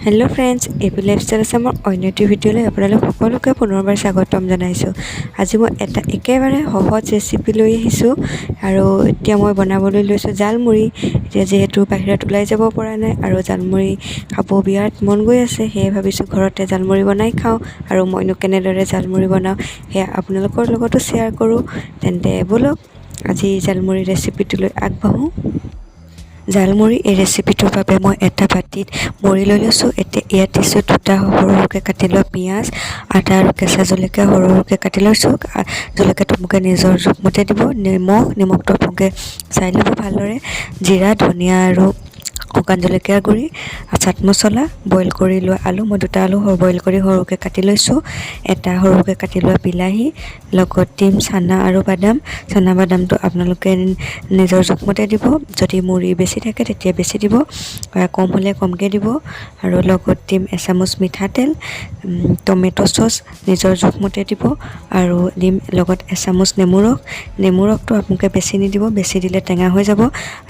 Hello' friends, AP lifestyle আছামৰ অন্য এটি ভিডিঅ'লৈ আপোনালোক সকলোকে পুনৰবাৰ স্বাগতম জনাইছোঁ। আজি মই এটা একেবাৰে সহজ ৰেচিপি লৈ আহিছোঁ আৰু এতিয়া মই বনাবলৈ লৈছোঁ জালমুড়ি। এতিয়া যিহেতু বাহিৰত ওলাই যাব পৰা নাই আৰু জালমুড়ি খাব বিৰাট মন গৈ আছে, সেয়ে ভাবিছোঁ ঘৰতে জালমুড়ি বনাই খাওঁ আৰু মইনো কেনেদৰে জালমুড়ি বনাওঁ সেয়া আপোনালোকৰ লগতো শ্বেয়াৰ কৰোঁ। তেন্তে ব'লক আজি জালমুড়ি ৰেচিপিটোলৈ আগবাঢ়োঁ। জালমুড়ি এই ৰেচিপিটোৰ বাবে মই এটা বাটিত মুড়ি লৈ লৈছোঁ। এতিয়া ইয়াত দিছোঁ দুটা সৰু সৰুকৈ কাটি লোৱা পিঁয়াজ, আদা আৰু কেঁচা জলকীয়া সৰু সৰুকৈ কাটি লৈছোঁ। জলকীয়াটো আপোনালোকে নিজৰ জোখমতে দিব। নিমখটো আপোনালোকে চাই ল'ব ভালদৰে। জিৰা, ধনিয়া আৰু শুকান জলকীয়াৰ গুড়ি, চাট মছলা, বইল কৰি লোৱা আলু, মই দুটা আলু বইল কৰি সৰুকৈ কাটি লৈছোঁ। এটা সৰুকৈ কাটি লোৱা বিলাহী, লগত দিম চানা আৰু বাদাম। চানা বাদামটো আপোনালোকে নিজৰ জোখমতে দিব। যদি মুড়ি বেছি থাকে তেতিয়া বেছি দিব, কম হ'লে কমকৈ দিব। আৰু লগত দিম এচামুচ মিঠাতেল, টমেট' চচ নিজৰ জোখমতে দিব আৰু দিম লগত এচামুচ নেমু ৰস। নেমু ৰসটো আপোনালোকে বেছি নিদিব, বেছি দিলে টেঙা হৈ যাব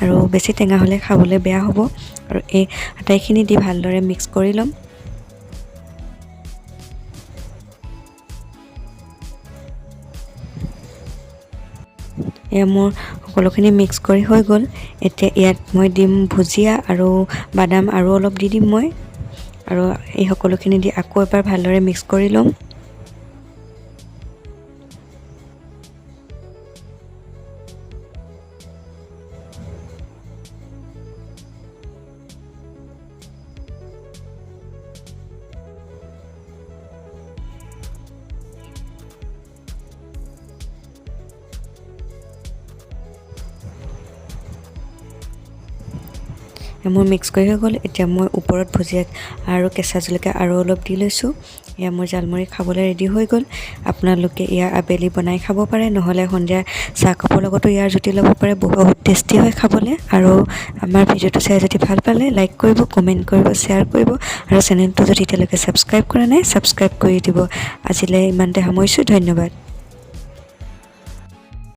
আৰু বেছি টেঙা হ'লে খাবলৈ বেয়া হ'ব। আৰু এই আটাইখিনি দি ভালদৰে মিক্স কৰি ল'ম। এয়া মোৰ সকলোখিনি মিক্স কৰি হৈ গ'ল। এতিয়া ইয়াত মই দিম ভুজিয়া আৰু বাদাম আৰু অলপ দি দিম মই, আৰু এই সকলোখিনি দি আকৌ এবাৰ ভালদৰে মিক্স কৰি ল'ম। মোৰ মিক্স কৰি হৈ গ'ল। এতিয়া মই ওপৰত ভুজিয়া আৰু কেঁচা জলকীয়া আৰু অলপ দি লৈছোঁ। এয়া মোৰ জালমুড়ি খাবলৈ ৰেডি হৈ গ'ল। আপোনালোকে ইয়াৰ আবেলি বনাই খাব পাৰে, নহ'লে সন্ধিয়া চাহকাপৰ লগতো ইয়াৰ জুতি ল'ব পাৰে। বহুত টেষ্টি হয় খাবলৈ। আৰু আমাৰ ভিডিঅ'টো চাই যদি ভাল পালে লাইক কৰিব, কমেণ্ট কৰিব, শ্বেয়াৰ কৰিব আৰু চেনেলটো যদি এতিয়ালৈকে ছাবস্ক্ৰাইব কৰা নাই ছাবস্ক্ৰাইব কৰি দিব। আজিলৈ ইমানতে সামৰিছোঁ, ধন্যবাদ।